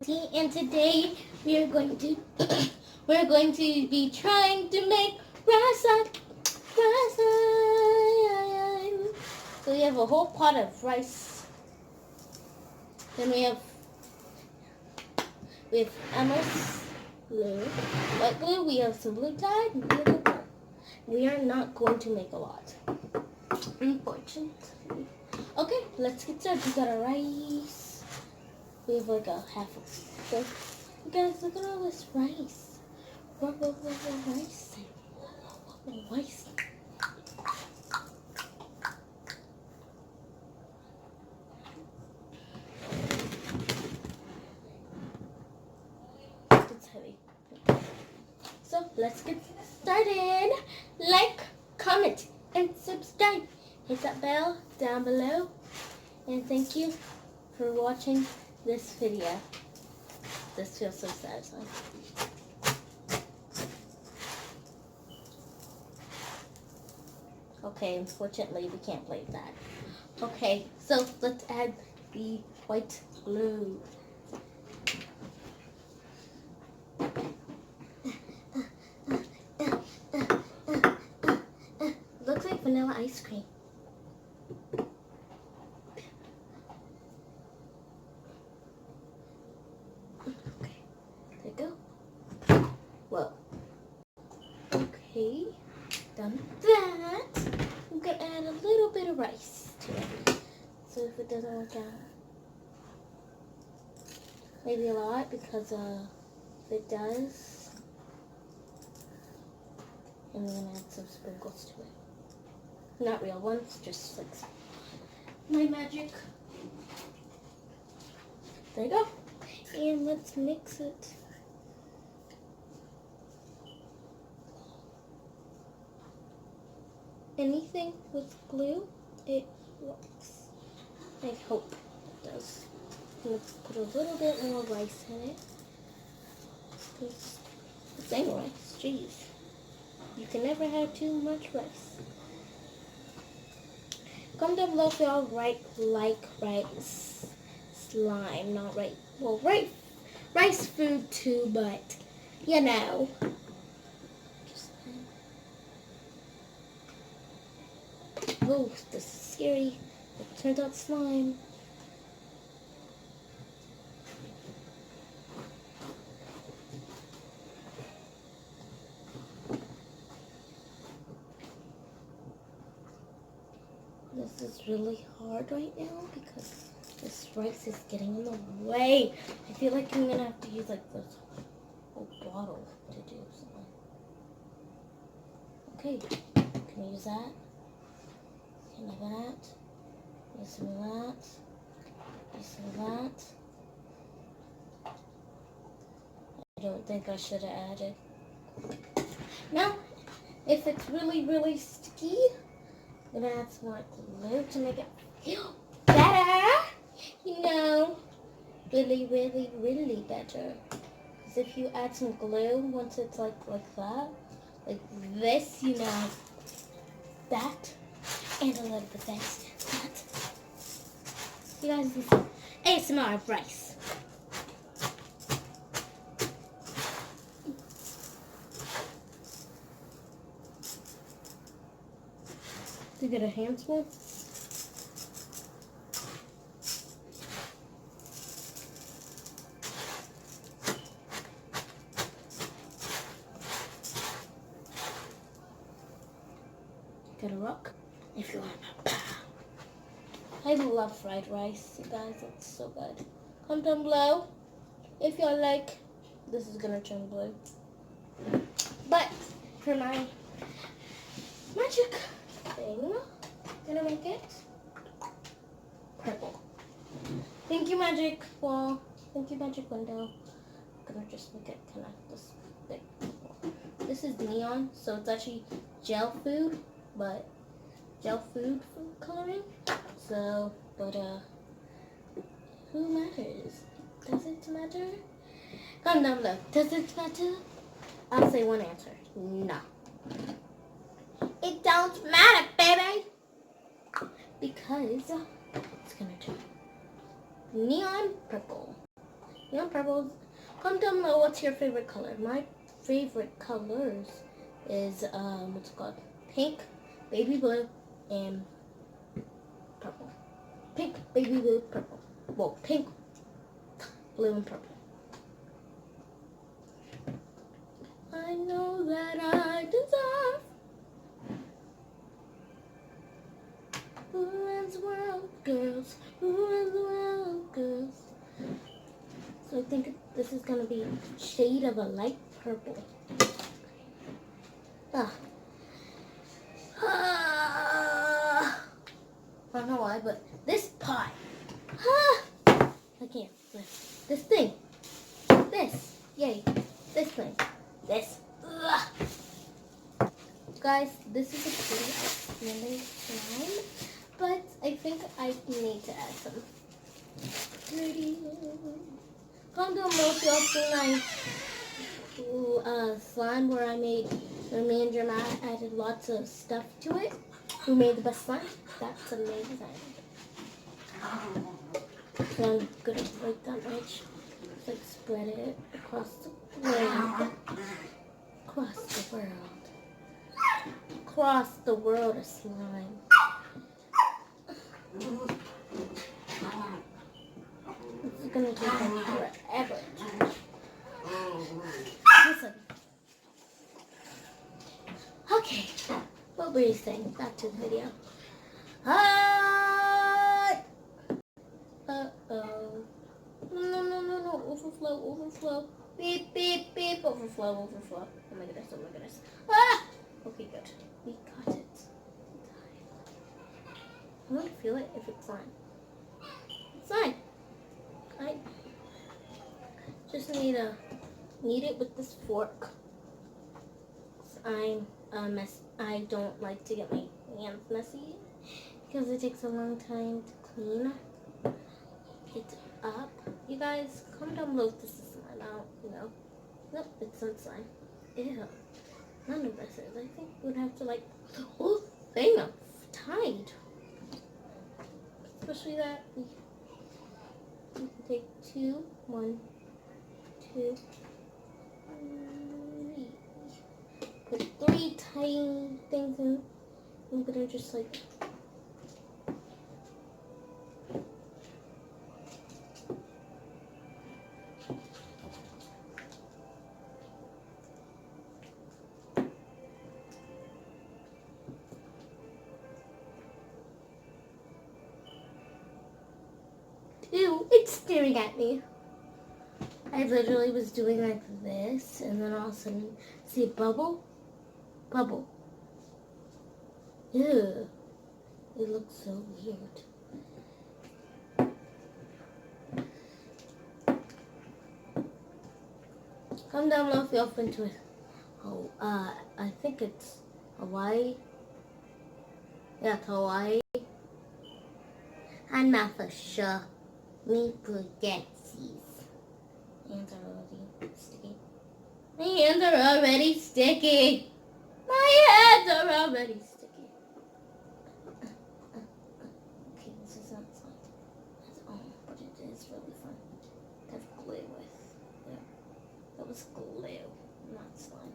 Auntie, and today we are going to be trying to make rice. So we have a whole pot of rice. Then we have Emma's glue, white glue. We have some blue dye, and we have the glue. We are not going to make a lot, unfortunately. Okay, let's get started. We got our rice. We have like a half of this. You guys, look at all this rice. Rice. Rice. It's heavy. So let's get started. Like, comment, and subscribe. Hit that bell down below. And thank you for watching this video. This feels so satisfying. Okay, unfortunately we can't play that. Okay, so let's add the white glue. Looks like vanilla ice cream. Whoa. Okay, done with that. I'm gonna add a little bit of rice to it. So if it doesn't work out, maybe a lot, because if it does, I'm gonna add some sprinkles to it. Not real ones, just like my magic. There you go. And let's mix it. Anything with glue, it works. I hope it does. Let's put a little bit more rice in it. It's the same rice, jeez. You can never have too much rice. Comment down below if y'all like rice slime, not rice. Well, rice food too, but you know. Oh, this is scary. It turned out slime. This is really hard right now because this rice is getting in the way. I feel like I'm gonna have to use like this whole bottle to do something. Okay, can we use that? Some of that, use some of that, use some of that. I don't think I should have added. Now, if it's really sticky, I'm gonna add some more glue to make it feel better. You know, really better. Because if you add some glue, once it's like that, like this, you know, that. And a little bit of that. You guys can see ASMR of rice. Do you get a handful? Get a rock. If you want. I love fried rice, you guys. It's so good. Comment down below if y'all like. This is gonna turn blue. But for my magic thing, I'm gonna make it purple. Thank you, magic wall. Thank you, magic window. I'm gonna just make it kind of this big. This is neon, so it's actually gel food, but gel food coloring. So, but who matters? Does it matter? Comment down below. Does it matter? I'll say one answer. No. It don't matter, baby. Because it's gonna turn neon purple. neon purples. Comment down below what's your favorite color. My favorite colors is what's it called? Pink, baby blue, and purple. Pink, baby blue, purple. Well, pink, blue, and purple. I know that I deserve. Who runs the world, girls? Who runs the world, girls? So I think this is gonna be shade of a light purple. I don't know why, but this pie. I can't. This thing. This. Yay. This thing. This. Guys, this is a pretty outstanding slime, but I think I need to add some pretty. Comment down below if you all seen my slime where me and Jeremiah added lots of stuff to it. Who made the best slime? That's amazing. So I'm gonna break that much. Like spread it across the world. Across the world. Across the world of slime. This is gonna take me forever. Listen. Okay. What were you saying? Back to the video. Uh-oh. No. Overflow. Beep, beep, beep. Overflow. Oh my goodness. Ah! Okay, good. We got it. I want to feel it if it's fine. It's fine. I just need to knead it with this fork. I'm a mess. I don't like to get my hands messy because it takes a long time to clean it up. You guys, comment down below if this is slime. I don't know. Nope, it's not slime. Ew. None of this is. I think we'd have to like the whole thing up tied. Especially that we can take two, 1, 2, 3. Put 3 tiny things in. I'm gonna just like ew, it's staring at me. I literally was doing like this, and then all of a sudden, see a bubble? Bubble. Ew. It looks so weird. Comment down below if you're open to it. Oh, I think it's Hawaii. Yeah, it's Hawaii. I'm not for sure. Me spaghettis. Hands are already sticky. My hands are already sticky. My hands are already sticky. Okay, this is not slime at all, but it is really fun to have glue with. Yeah, that was glue, not slime.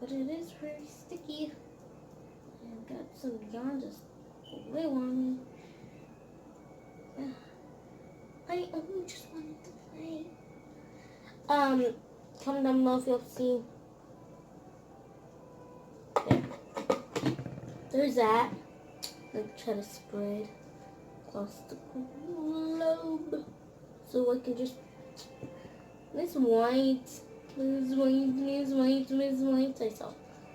But it is very sticky. I've got some yarn just glue on me. I only just wanted to play. Comment down below if you've seen. There. There's that. Like try to spread across the globe. So I can just Miss White. I saw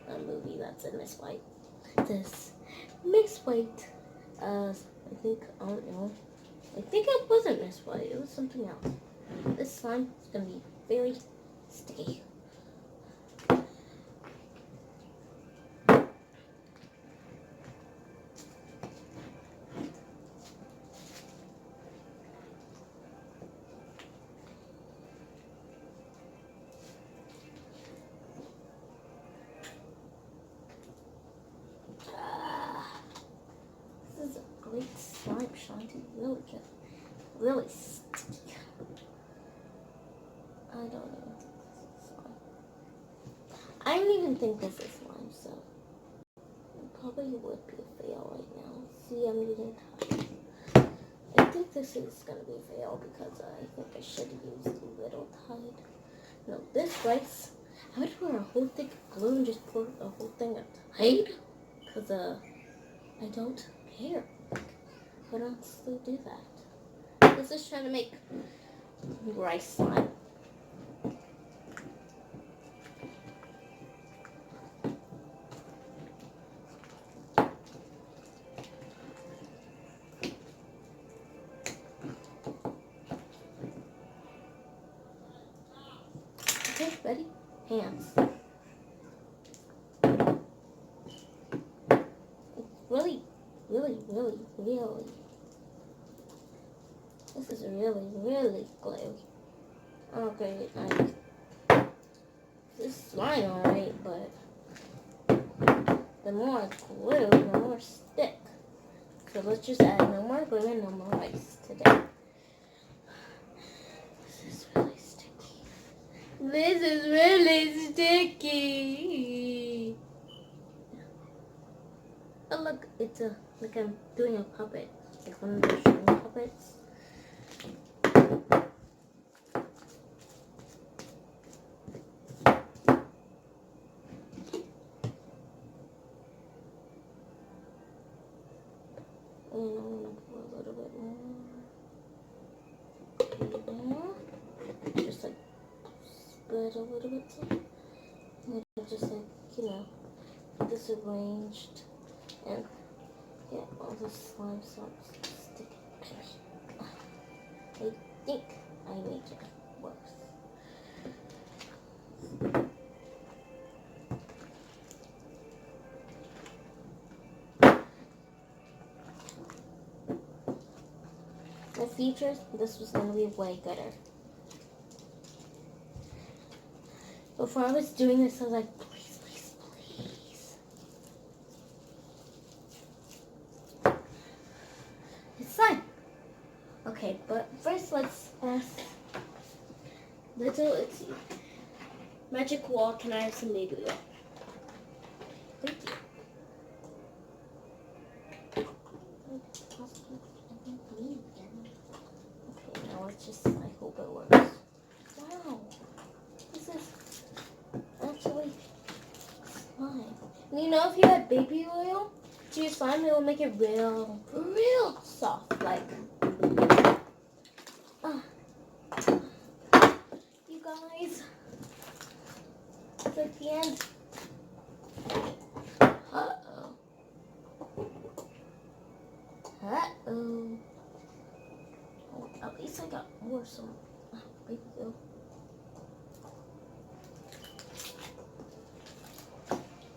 a movie that's in Miss White. This Miss White. I think I don't know. I think it wasn't Miss White. It was something else. This slime is gonna be very sticky. This is a great slime, Shanti. Really good. Really sticky. don't even think this is slime. I don't even think this is slime, so it probably would be a fail right now. See, I'm getting tired. I think this is gonna be a fail because I think I should use a little Tide. No, this rice, I would pour a whole thick glue and just pour a whole thing of Tide because I don't care. But I'll still do that. Let's just try to make rice slime. Okay, ready? Hands. Really. This is really glue. Okay, this is slime alright, but the more glue, the more stick. So let's just add no more glue and no more rice today. This is really sticky. This is really sticky. Oh look, it's like I'm doing a puppet, like one of those string puppets. And I'm gonna pour a little bit more. Just like spread a little bit. And just like, disarranged and get all the slime starts sticking. I think I made it worse. In the future, this was going to be way gooder. Before I was doing this, I was like, please. It's slime. Okay, but first let's ask let's see. Magic Wall, can I have some baby oil? Thank you. Okay, now let's just, I hope it works. Wow, this is actually slime. And you know, if you add baby oil to your slime, it will make it real soft, like. You guys, it's at the end. Uh-oh. Oh, at least I got more some baby oil.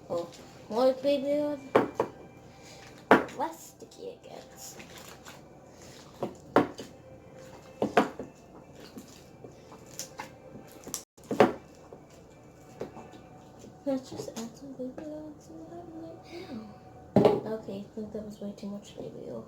Oh, more baby oil. Less sticky it gets. Let's just add some baby oil and see what happens. Okay, I think that was way too much baby oil.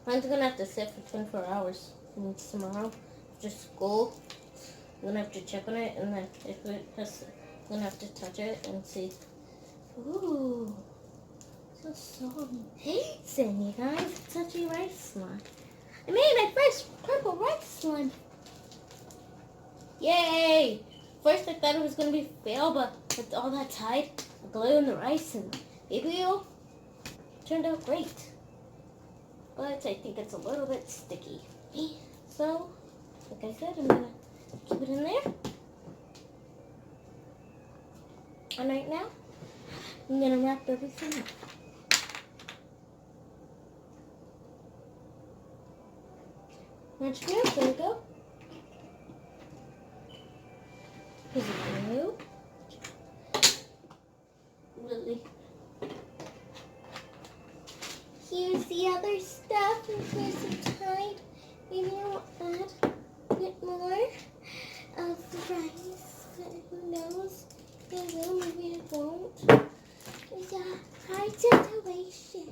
Mine's gonna have to sit for 24 hours. And tomorrow, after school, I'm gonna have to check on it, and then if it has, I'm gonna have to touch it and see. Ooh, so soft. Amazing, you guys. Touchy rice slime. I made my first purple rice slime. Yay! First I thought it was gonna be a fail, but with all that Tide, the glue, and the rice and baby oil, turned out great. But I think it's a little bit sticky. So, like I said, I'm gonna keep it in there. And right now, I'm gonna wrap everything up. Magic glue, there we go. Here's the glue. Really. Here's the other stuff, and here's some Tide. Maybe I'll add a bit more. of rice. But who knows? It will, maybe it won't. It's a hard situation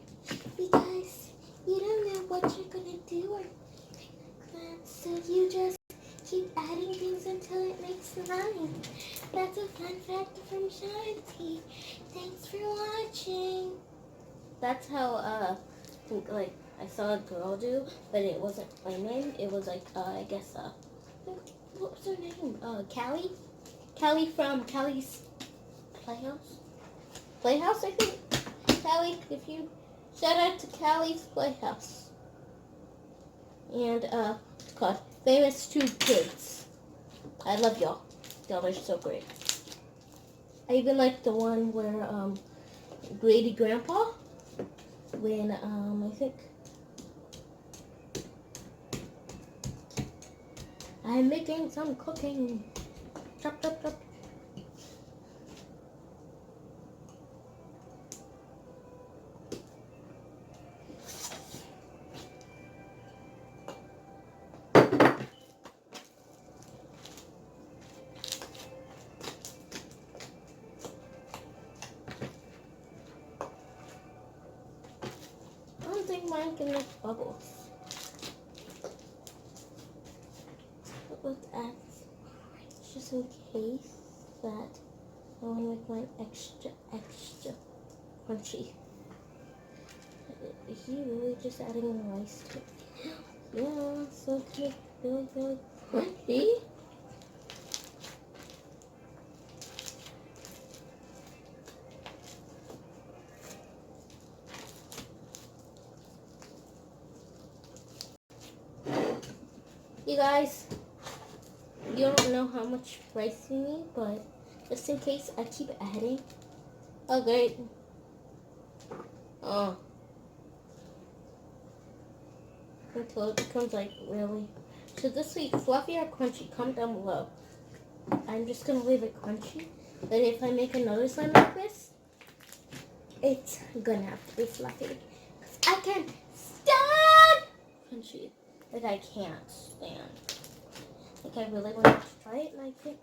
because you don't know what you're gonna do or so you just keep adding things until it makes rhyme. That's a fun fact from Shanti. Thanks for watching. That's how like I saw a girl do, but it wasn't my name. It was like I guess what was her name? Callie. Callie from Callie's Playhouse. Playhouse, I think. Callie, if you shout out to Callie's Playhouse. And it's called Famous Two Kids. I love y'all. Y'all are so great. I even like the one where Grady Grandpa, when I think I'm making some cooking. Chop chop chop. I don't think mine can make bubbles. But let's add just in case that I want to make mine extra crunchy. Is he really just adding rice to it? Yeah, so to make really crunchy. You guys, you don't know how much rice you need, but just in case, I keep adding. Oh, great. Oh. Until it becomes like really. Should this be fluffy or crunchy? Comment down below. I'm just going to leave it crunchy. But if I make another slime like this, it's going to have to be fluffy. I can stand crunchy. Like I can't stand. Like I really wanted to try it, and I think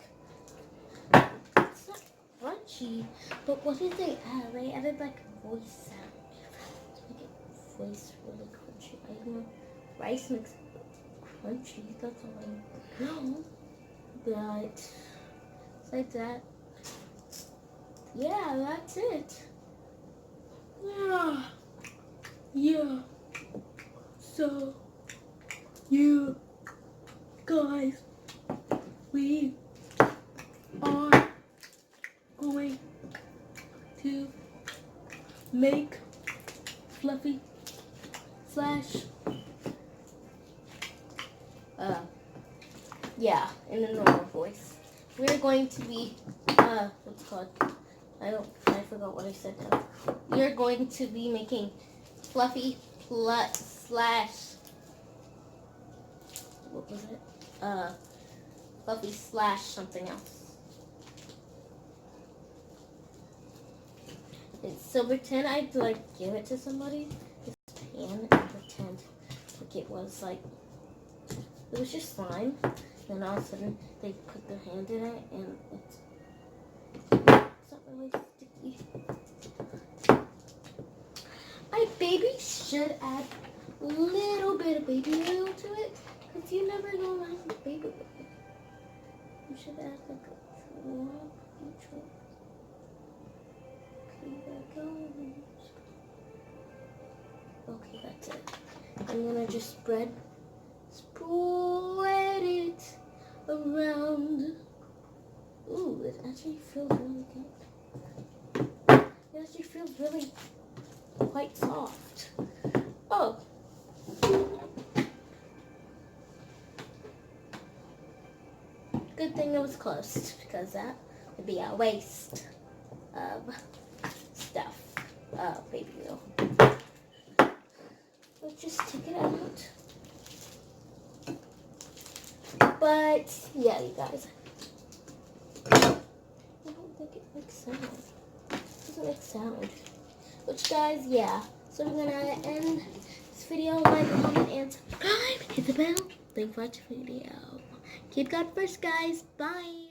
it's not crunchy. But what did they add? They added like a voice sound to make it voice really crunchy. I don't know. Rice makes it crunchy. That's all I know. But besides that, yeah, that's it. Yeah. So, you guys, we are going to make fluffy slash yeah, in a normal voice. We're going to be what's it called? I forgot what I said now. We're going to be making fluffy slash what was it? Fluffy slash something else. So pretend I'd like give it to somebody, this pan, and pretend like it was like it was just slime. Then all of a sudden they put their hand in it, and it's not really sticky. I maybe should add a little bit of baby oil to it, because you never know what happens with baby oil. You should add like a drop each one. Okay, that goes. Okay, that's it. I'm gonna just spread it around. Ooh, it actually feels really good. It actually feels really quite soft. Oh. Good thing it was closed, because that would be a waste of stuff. Baby oil. Let's just take it out. But yeah, you guys. I don't think it makes sound. It doesn't make sound. Which guys, yeah. So we're gonna end this video. Like, comment, and subscribe. Hit the bell. Thanks for watching the video. Keep God first, guys. Bye.